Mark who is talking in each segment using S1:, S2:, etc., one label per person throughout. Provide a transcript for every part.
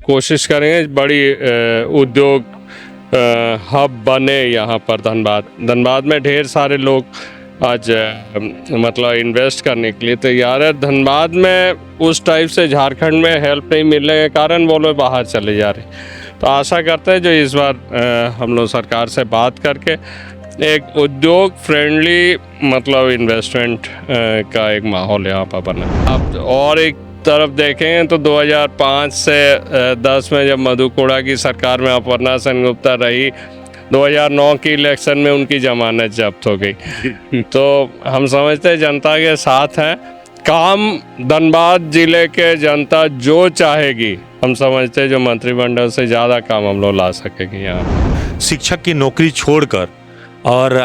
S1: कोशिश करेंगे बड़ी उद्योग हब बने यहाँ पर। धनबाद में ढेर सारे लोग आज मतलब इन्वेस्ट करने के लिए तैयार है। धनबाद में उस टाइप से झारखंड में हेल्प नहीं मिलने के कारण वो लोग बाहर चले जा रहे। तो आशा करते हैं जो इस बार हम लोग सरकार से बात करके एक उद्योग फ्रेंडली मतलब इन्वेस्टमेंट का एक माहौल यहाँ पर बना। अब और एक तरफ देखें तो 2005 से 10 में जब मधु कोड़ा की सरकार में अपर्णा सेनगुप्ता रही, 2009 की इलेक्शन में उनकी जमानत जब्त हो गई। तो हम समझते हैं जनता के साथ हैं। काम धनबाद जिले के जनता जो चाहेगी, हम समझते हैं जो मंत्रिमंडल से ज़्यादा काम हम लोग ला सकेंगे। यहाँ
S2: शिक्षक की नौकरी छोड़कर और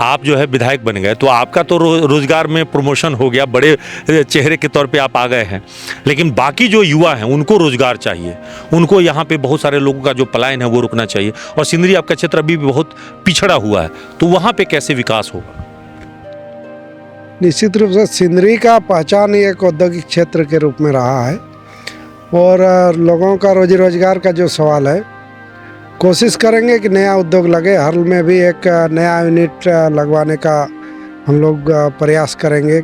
S2: आप जो है विधायक बन गए, तो आपका तो रोजगार में प्रमोशन हो गया, बड़े चेहरे के तौर पे आप आ गए हैं। लेकिन बाकी जो युवा हैं उनको रोजगार चाहिए, उनको यहाँ पे बहुत सारे लोगों का जो पलायन है वो रुकना चाहिए। और सिंदरी आपका क्षेत्र अभी भी बहुत पिछड़ा हुआ है, तो वहाँ पे कैसे विकास होगा?
S3: निश्चित रूप से सिंदरी का पहचान ही एक औद्योगिक क्षेत्र के रूप में रहा है और लोगों का रोजी रोजगार का जो सवाल है, कोशिश करेंगे कि नया उद्योग लगे। हाल में भी एक नया यूनिट लगवाने का हम लोग प्रयास करेंगे।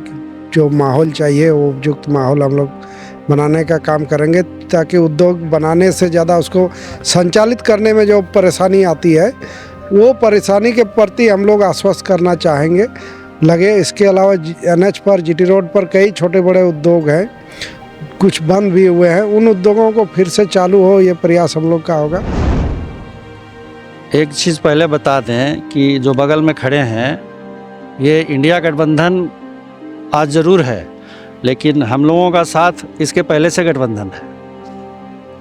S3: जो माहौल चाहिए वो उपयुक्त माहौल हम लोग बनाने का काम करेंगे, ताकि उद्योग बनाने से ज़्यादा उसको संचालित करने में जो परेशानी आती है वो परेशानी के प्रति हम लोग आश्वस्त करना चाहेंगे लगे। इसके अलावा NH पर GT रोड पर कई छोटे बड़े उद्योग हैं, कुछ बंद भी हुए हैं। उन उद्योगों को फिर से चालू हो, ये प्रयास हम लोग का होगा।
S4: एक चीज़ पहले बता दें कि जो बगल में खड़े हैं ये इंडिया गठबंधन आज ज़रूर है, लेकिन हम लोगों का साथ इसके पहले से गठबंधन है।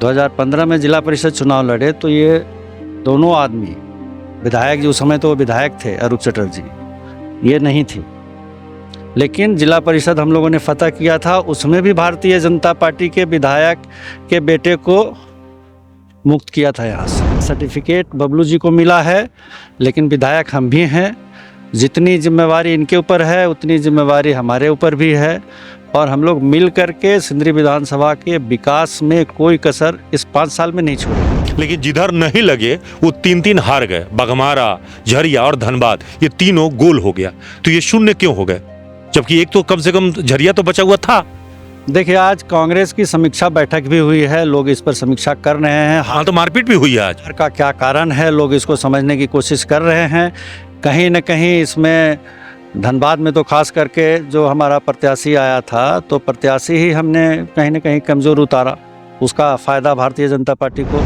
S4: 2015 में जिला परिषद चुनाव लड़े तो ये दोनों आदमी विधायक जी, उस समय तो वो विधायक थे अरूप चटर्जी, ये नहीं थी। लेकिन जिला परिषद हम लोगों ने फतह किया था, उसमें भी भारतीय जनता पार्टी के विधायक के बेटे को मुक्त किया था यहाँ से। सर्टिफिकेट बबलू जी को मिला है, लेकिन विधायक हम भी हैं। जितनी जिम्मेवारी इनके ऊपर है उतनी जिम्मेवारी हमारे ऊपर भी है, और हम लोग मिल करके सिंदरी विधानसभा के विकास में कोई कसर इस 5 साल में नहीं छोड़े।
S2: लेकिन जिधर नहीं लगे वो 3 हार गए। बघमारा, झरिया और धनबाद, ये तीनों गोल हो गया। तो ये शून्य क्यों हो गए, जबकि एक तो कम से कम झरिया तो बचा हुआ था?
S4: देखिए, आज कांग्रेस की समीक्षा बैठक भी हुई है, लोग इस पर समीक्षा कर रहे हैं।
S2: हाँ, तो मारपीट भी हुई है आज।
S4: का क्या कारण है, लोग इसको समझने की कोशिश कर रहे हैं। कहीं न कहीं इसमें धनबाद में तो खास करके जो हमारा प्रत्याशी आया था, तो प्रत्याशी ही हमने कहीं न कहीं कमज़ोर उतारा। उसका फ़ायदा भारतीय जनता पार्टी को।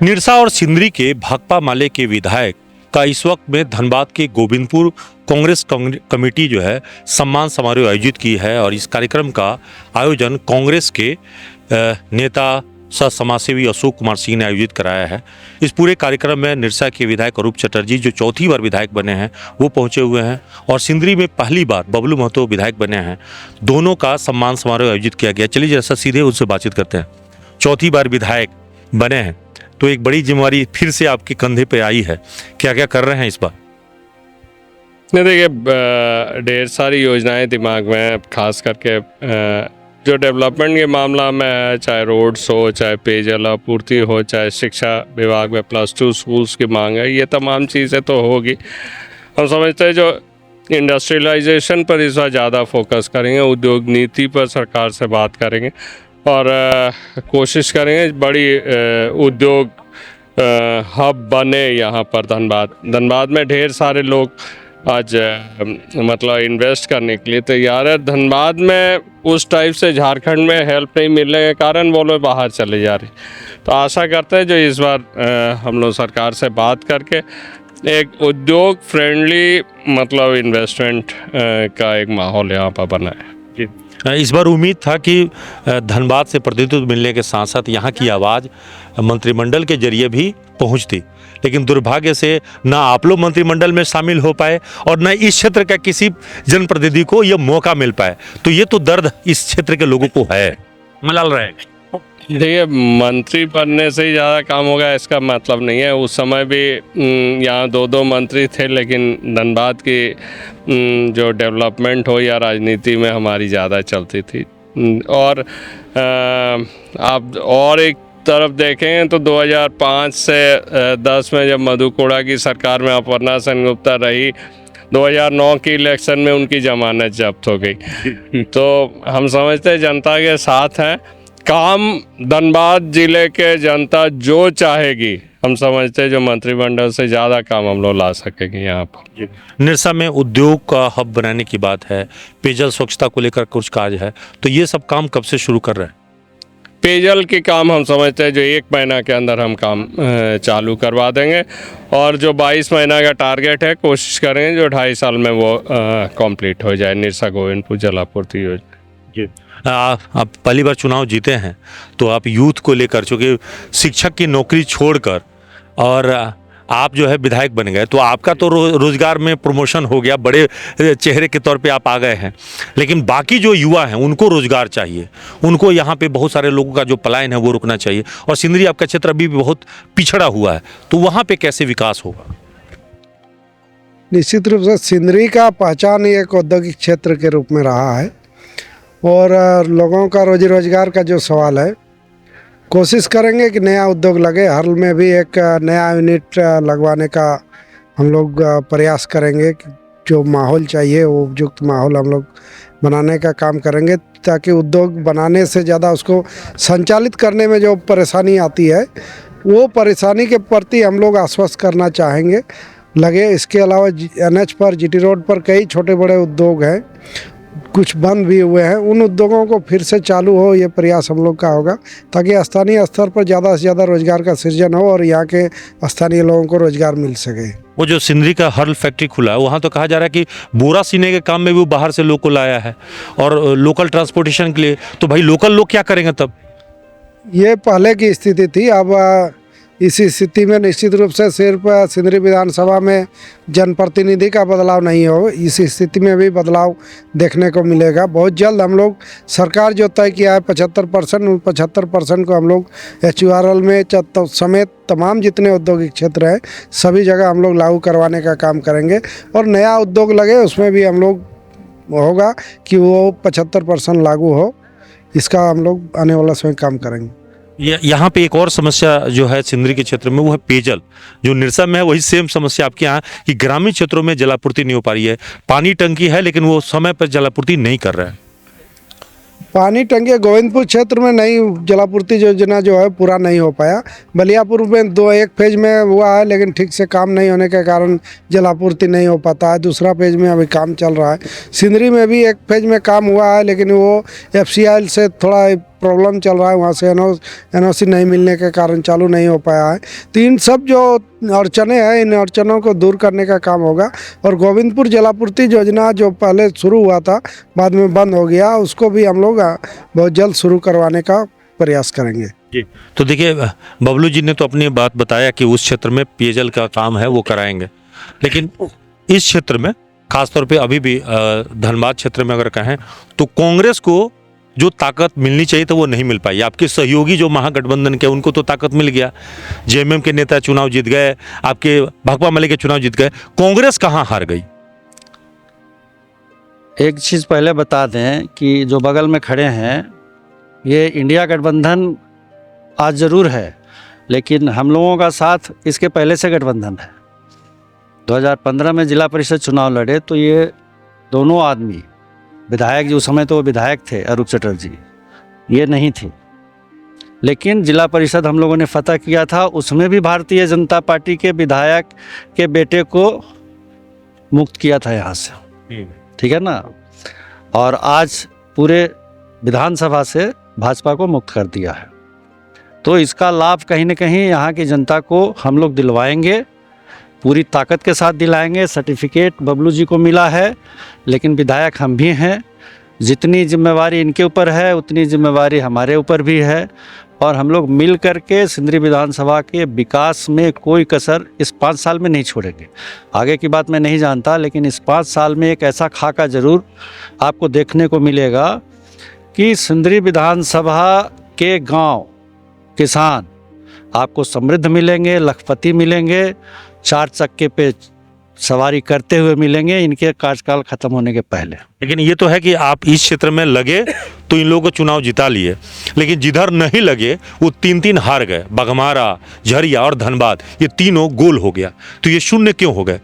S2: निरसा और सिंदरी के भाकपा माले के विधायक का इस वक्त में धनबाद के गोविंदपुर कांग्रेस कमेटी जो है सम्मान समारोह आयोजित की है। और इस कार्यक्रम का आयोजन कांग्रेस के नेता सह समाजसेवी अशोक कुमार सिंह ने आयोजित कराया है। इस पूरे कार्यक्रम में निरसा के विधायक अरूप चटर्जी, जो 4थी बार विधायक बने हैं, वो पहुंचे हुए हैं, और सिंदरी में पहली बार बबलू महतो विधायक बने हैं। दोनों का सम्मान समारोह आयोजित किया गया। चलिए जैसा सीधे उनसे बातचीत करते हैं। 4थी बार विधायक बने हैं तो एक बड़ी जिम्मेवारी फिर से आपके कंधे पे आई है, क्या क्या कर रहे हैं इस बार?
S1: नहीं, देखिए, ढेर सारी योजनाएं दिमाग में, खास करके जो डेवलपमेंट के मामला में है, चाहे रोड्स हो, चाहे पेयजल आपूर्ति हो, चाहे शिक्षा विभाग में +2 स्कूल्स की मांग है, ये तमाम चीज़ें तो होगी। हम समझते हैं जो इंडस्ट्रियलाइजेशन पर इस बार ज़्यादा फोकस करेंगे, उद्योग नीति पर सरकार से बात करेंगे और कोशिश करेंगे बड़ी उद्योग हब बने यहाँ पर। धनबाद में ढेर सारे लोग आज मतलब इन्वेस्ट करने के लिए तैयार है। धनबाद में उस टाइप से झारखंड में हेल्प नहीं मिलने के कारण वो लोग बाहर चले जा रहे। तो आशा करते हैं जो इस बार हम लोग सरकार से बात करके एक उद्योग फ्रेंडली मतलब इन्वेस्टमेंट का एक माहौल यहाँ पर बना है।
S2: इस बार उम्मीद था कि धनबाद से प्रतिनिधित्व मिलने के साथ साथ यहाँ की आवाज़ मंत्रिमंडल के जरिए भी पहुँचती, लेकिन दुर्भाग्य से ना आप लोग मंत्रिमंडल में शामिल हो पाए और न इस क्षेत्र का किसी जनप्रतिनिधि को यह मौका मिल पाए। तो ये तो दर्द इस क्षेत्र के लोगों को है। मलाल रहेगा।
S1: देखिए, मंत्री बनने से ही ज़्यादा काम होगा इसका मतलब नहीं है। उस समय भी यहाँ दो दो मंत्री थे, लेकिन धनबाद की जो डेवलपमेंट हो या राजनीति में हमारी ज़्यादा चलती थी। और आप और एक तरफ देखें तो 2005 से 10 में जब मधु कोड़ा की सरकार में अपर्णा सेनगुप्ता रही, 2009 की इलेक्शन में उनकी जमानत जब्त हो गई। तो हम समझते हैं जनता के साथ हैं। काम धनबाद जिले के जनता जो चाहेगी, हम समझते हैं जो मंत्रिमंडल से ज़्यादा काम हम लोग ला सकेंगे यहाँ पर।
S2: निरसा में उद्योग का हब बनाने की बात है, पेयजल स्वच्छता को लेकर कुछ कार्य है, तो ये सब काम कब से शुरू कर रहे हैं?
S1: पेयजल के काम हम समझते हैं जो 1 महीना के अंदर हम काम चालू करवा देंगे, और जो 22 महीना का टारगेट है कोशिश करेंगे जो 2.5 साल में वो कंप्लीट हो जाए, निरसा गोविंदपुर जलापूर्ति योजना।
S2: आप पहली बार चुनाव जीते हैं, तो आप यूथ को लेकर, चूँकि शिक्षक की नौकरी छोड़कर और आप जो है विधायक बन गए, तो आपका तो रोजगार में प्रमोशन हो गया, बड़े चेहरे के तौर पे आप आ गए हैं, लेकिन बाकी जो युवा हैं उनको रोजगार चाहिए, उनको यहाँ पे बहुत सारे लोगों का जो पलायन है वो रुकना चाहिए, और सिंदरी आपका क्षेत्र अभी भी बहुत पिछड़ा हुआ है, तो वहाँ पे कैसे विकास होगा?
S3: निश्चित रूप से सिंदरी का पहचान ही एक औद्योगिक क्षेत्र के रूप में रहा है, और लोगों का रोजी रोजगार का जो सवाल है, कोशिश करेंगे कि नया उद्योग लगे। हाल में भी एक नया यूनिट लगवाने का हम लोग प्रयास करेंगे। जो माहौल चाहिए वो उपयुक्त माहौल हम लोग बनाने का काम करेंगे, ताकि उद्योग बनाने से ज़्यादा उसको संचालित करने में जो परेशानी आती है, वो परेशानी के प्रति हम लोग आश्वस्त करना चाहेंगे लगे। इसके अलावा NH पर, GT रोड पर कई छोटे बड़े उद्योग हैं, कुछ बंद भी हुए हैं, उन उद्योगों को फिर से चालू हो, ये प्रयास हम लोग का होगा, ताकि स्थानीय स्तर पर ज़्यादा से ज़्यादा रोजगार का सृजन हो और यहाँ के स्थानीय लोगों को रोजगार मिल सके।
S2: वो जो सिंदरी का हर्ल फैक्ट्री खुला है, वहाँ तो कहा जा रहा है कि बोरा सीने के काम में भी वो बाहर से लोग को लाया है, और लोकल ट्रांसपोर्टेशन के लिए, तो भाई लोकल लोग क्या करेंगे तब? ये
S3: पहले की स्थिति थी। अब इस स्थिति में निश्चित रूप से सिर्फ सिंदरी विधानसभा में जनप्रतिनिधि का बदलाव नहीं हो, इस स्थिति में भी बदलाव देखने को मिलेगा। बहुत जल्द हम लोग, सरकार जो तय किया है 75%, उन 75% को हम लोग HURL में समेत तमाम जितने औद्योगिक क्षेत्र हैं सभी जगह हम लोग लागू करवाने का काम करेंगे, और नया उद्योग लगे उसमें भी हम लोग होगा कि वो 75% लागू हो। इसका हम लोग आने वाला समय काम करेंगे।
S2: यहाँ पे एक और समस्या जो है सिंदरी के क्षेत्र में, वो है पेयजल। जो निरसा में है वही सेम समस्या आपके यहाँ, कि ग्रामीण क्षेत्रों में जलापूर्ति नहीं हो पा रही है। पानी टंकी है लेकिन वो समय पर जलापूर्ति नहीं कर रहा है।
S3: पानी टंकी गोविंदपुर क्षेत्र में नई जलापूर्ति योजना जो है पूरा नहीं हो पाया। बलियापुर में एक फेज में हुआ है, लेकिन ठीक से काम नहीं होने के कारण जलापूर्ति नहीं हो पाता है। दूसरा फेज में अभी काम चल रहा है। सिंदरी में भी एक फेज में काम हुआ है, लेकिन वो FCI से थोड़ा प्रॉब्लम चल रहा है, वहाँ से NOC नहीं मिलने के कारण चालू नहीं हो पाया है। तो इन सब जो अड़चने हैं, इन अड़चनों को दूर करने का काम होगा। और गोविंदपुर जलापूर्ति योजना जो पहले शुरू हुआ था, बाद में बंद हो गया, उसको भी हम लोग बहुत जल्द शुरू करवाने का प्रयास करेंगे।
S2: जी, तो देखिए, बबलू जी ने तो अपनी बात बताया कि उस क्षेत्र में पेयजल का काम है वो कराएंगे, लेकिन इस क्षेत्र में खासतौर पे अभी भी धनबाद क्षेत्र में अगर कहें तो कांग्रेस को जो ताकत मिलनी चाहिए तो वो नहीं मिल पाई। आपके सहयोगी जो महागठबंधन के, उनको तो ताकत मिल गया, JMM के नेता चुनाव जीत गए, आपके भाकपा माले के चुनाव जीत गए, कांग्रेस कहाँ हार गई?
S4: एक चीज़ पहले बता दें कि जो बगल में खड़े हैं, ये इंडिया गठबंधन आज ज़रूर है, लेकिन हम लोगों का साथ इसके पहले से गठबंधन है। 2015 में जिला परिषद चुनाव लड़े तो ये दोनों आदमी विधायक जी, उस समय तो वो विधायक थे, अरूप चटर्जी, ये नहीं थे, लेकिन जिला परिषद हम लोगों ने फतह किया था। उसमें भी भारतीय जनता पार्टी के विधायक के बेटे को मुक्त किया था यहाँ से, ठीक है ना। और आज पूरे विधानसभा से भाजपा को मुक्त कर दिया है, तो इसका लाभ कहीं ना कहीं यहाँ की जनता को हम लोग दिलवाएंगे, पूरी ताकत के साथ दिलाएंगे। सर्टिफिकेट बबलू जी को मिला है, लेकिन विधायक हम भी हैं। जितनी जिम्मेवारी इनके ऊपर है उतनी जिम्मेवारी हमारे ऊपर भी है, और हम लोग मिल करके सिंदरी विधानसभा के विकास में कोई कसर इस 5 साल में नहीं छोड़ेंगे। आगे की बात मैं नहीं जानता, लेकिन इस 5 साल में एक ऐसा खाका ज़रूर आपको देखने को मिलेगा कि सिंदरी विधानसभा के गांव किसान आपको समृद्ध मिलेंगे, लखपति मिलेंगे, 4 चक्के पे सवारी करते हुए मिलेंगे इनके कार्यकाल खत्म होने के पहले।
S2: लेकिन ये तो है कि आप इस क्षेत्र में लगे तो इन लोगों को चुनाव जिता लिए, लेकिन जिधर नहीं लगे वो 3 हार गए। बघमारा, झरिया और धनबाद, ये तीनों गोल हो गया। तो ये शून्य क्यों हो गए,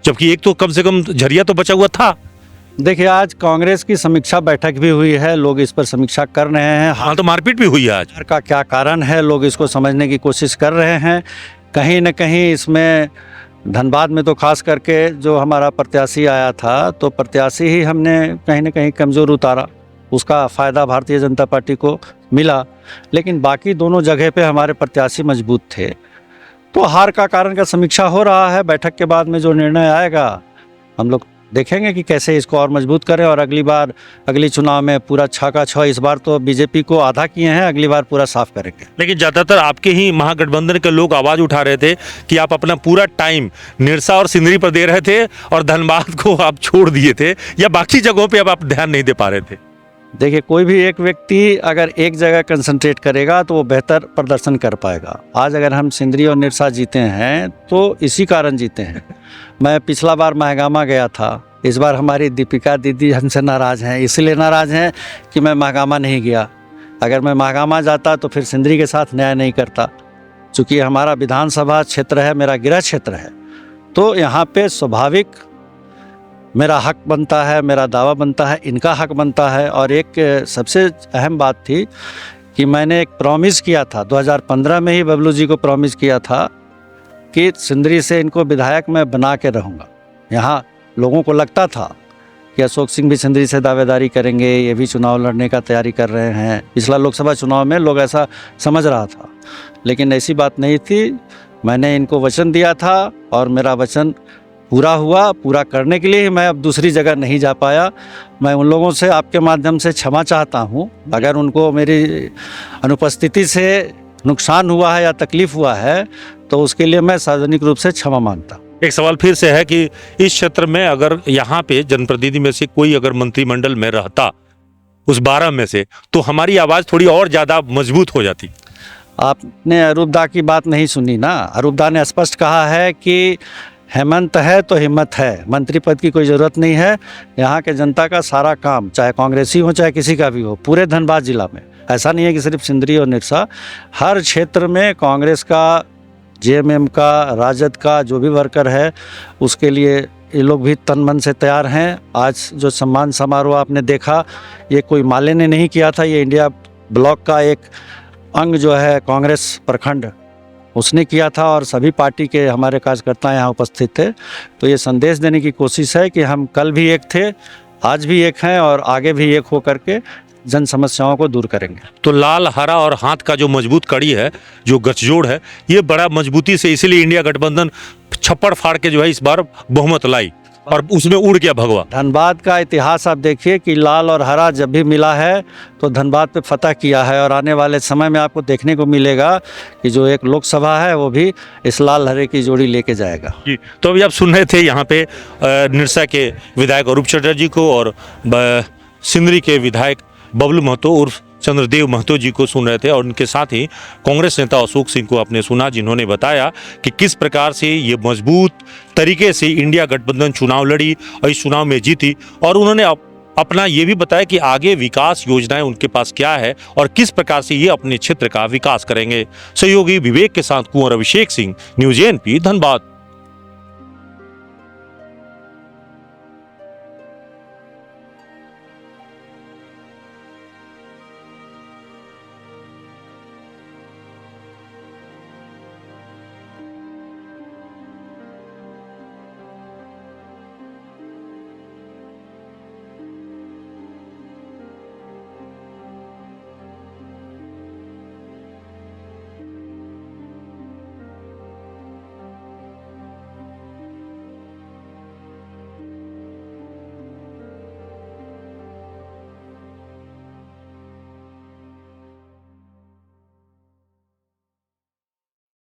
S2: जबकि एक तो कम से कम झरिया तो बचा हुआ था।
S4: देखिए, आज कांग्रेस की समीक्षा बैठक भी हुई है, लोग इस पर समीक्षा कर रहे हैं।
S2: हाँ, तो मारपीट भी हुई है आज।
S4: हार का क्या कारण है, लोग इसको समझने की कोशिश कर रहे हैं। कहीं न कहीं इसमें धनबाद में तो खास करके जो हमारा प्रत्याशी आया था, तो प्रत्याशी ही हमने कहीं न कहीं कमज़ोर उतारा, उसका फ़ायदा भारतीय जनता पार्टी को मिला। लेकिन बाकी दोनों जगह पे हमारे प्रत्याशी मजबूत थे। तो हार का कारण का समीक्षा हो रहा है। बैठक के बाद में जो निर्णय आएगा हम लोग देखेंगे कि कैसे इसको और मजबूत करें, और अगली बार अगली चुनाव में पूरा 6 का 6, इस बार तो बीजेपी को आधा किए हैं, अगली बार पूरा साफ करेंगे।
S2: लेकिन ज़्यादातर आपके ही महागठबंधन के लोग आवाज़ उठा रहे थे कि आप अपना पूरा टाइम निरसा और सिंदरी पर दे रहे थे और धनबाद को आप छोड़ दिए थे, या बाकी जगहों पर अब आप ध्यान नहीं दे पा रहे थे।
S4: देखिए, कोई भी एक व्यक्ति अगर एक जगह कंसंट्रेट करेगा तो वो बेहतर प्रदर्शन कर पाएगा। आज अगर हम सिंदरी और निरसा जीते हैं तो इसी कारण जीते हैं। मैं पिछला बार महगामा गया था, इस बार हमारी दीपिका दीदी हमसे नाराज़ हैं, इसलिए नाराज़ हैं कि मैं महगामा नहीं गया। अगर मैं महगामा जाता तो फिर सिंदरी के साथ न्याय नहीं करता। चूँकि हमारा विधानसभा क्षेत्र है, मेरा गृह क्षेत्र है, तो यहाँ पे स्वाभाविक मेरा हक बनता है, मेरा दावा बनता है, इनका हक बनता है। और एक सबसे अहम बात थी कि मैंने एक प्रॉमिस किया था 2015 में ही, बबलू जी को प्रॉमिस किया था कि सिंदरी से इनको विधायक मैं बना के रहूँगा। यहाँ लोगों को लगता था कि अशोक सिंह भी सिंदरी से दावेदारी करेंगे, ये भी चुनाव लड़ने का तैयारी कर रहे हैं। पिछला लोकसभा चुनाव में लोग ऐसा समझ रहा था, लेकिन ऐसी बात नहीं थी। मैंने इनको वचन दिया था और मेरा वचन पूरा हुआ। पूरा करने के लिए मैं अब दूसरी जगह नहीं जा पाया। मैं उन लोगों से आपके माध्यम से क्षमा चाहता हूं, अगर उनको मेरी अनुपस्थिति से नुकसान हुआ है या तकलीफ़ हुआ है तो उसके लिए मैं सार्वजनिक रूप से क्षमा मांगता हूं।
S2: एक सवाल फिर से है कि इस क्षेत्र में अगर यहाँ पे जनप्रतिनिधि में से कोई अगर मंत्रिमंडल में रहता उस 12 में से, तो हमारी आवाज़ थोड़ी और ज़्यादा मजबूत हो जाती।
S4: आपने अरूपदा की बात नहीं सुनी ना। अरूपदा ने स्पष्ट कहा है कि हेमंत है तो हिम्मत है, मंत्री पद की कोई ज़रूरत नहीं है। यहाँ के जनता का सारा काम, चाहे कांग्रेसी हो चाहे किसी का भी हो, पूरे धनबाद जिला में, ऐसा नहीं है कि सिर्फ सिंदरी और निरसा, हर क्षेत्र में कांग्रेस का, जेएमएम का, राजद का जो भी वर्कर है, उसके लिए ये लोग भी तन मन से तैयार हैं। आज जो सम्मान समारोह आपने देखा, ये कोई माले ने नहीं किया था, ये इंडिया ब्लॉक का एक अंग जो है कांग्रेस प्रखंड, उसने किया था, और सभी पार्टी के हमारे कार्यकर्ता यहाँ उपस्थित थे। तो ये संदेश देने की कोशिश है कि हम कल भी एक थे, आज भी एक हैं, और आगे भी एक हो करके जन समस्याओं को दूर करेंगे।
S2: तो लाल, हरा और हाथ का जो मजबूत कड़ी है, जो गठजोड़ है, ये बड़ा मजबूती से, इसीलिए इंडिया गठबंधन छप्पड़ फाड़ के जो है इस बार बहुमत लाई और उसमें उड़ गया भगवा।
S4: धनबाद का इतिहास आप देखिए कि लाल और हरा जब भी मिला है तो धनबाद पे फतह किया है, और आने वाले समय में आपको देखने को मिलेगा कि जो एक लोकसभा है वो भी इस लाल हरे की जोड़ी लेके जाएगा।
S2: जी, तो अभी आप सुन रहे थे यहाँ पे निरसा के विधायक अरूप चटर्जी को और सिंदरी के विधायक बबलू महतो उर्फ चंद्रदेव महतो जी को सुन रहे थे, और उनके साथ ही कांग्रेस नेता अशोक सिंह को आपने सुना, जिन्होंने बताया कि किस प्रकार से ये मजबूत तरीके से इंडिया गठबंधन चुनाव लड़ी और इस चुनाव में जीती। और उन्होंने अपना ये भी बताया कि आगे विकास योजनाएं उनके पास क्या है और किस प्रकार से ये अपने क्षेत्र का विकास करेंगे। सहयोगी विवेक के साथ कुंवर अभिषेक सिंह, न्यूज़ एएनपी, धनबाद।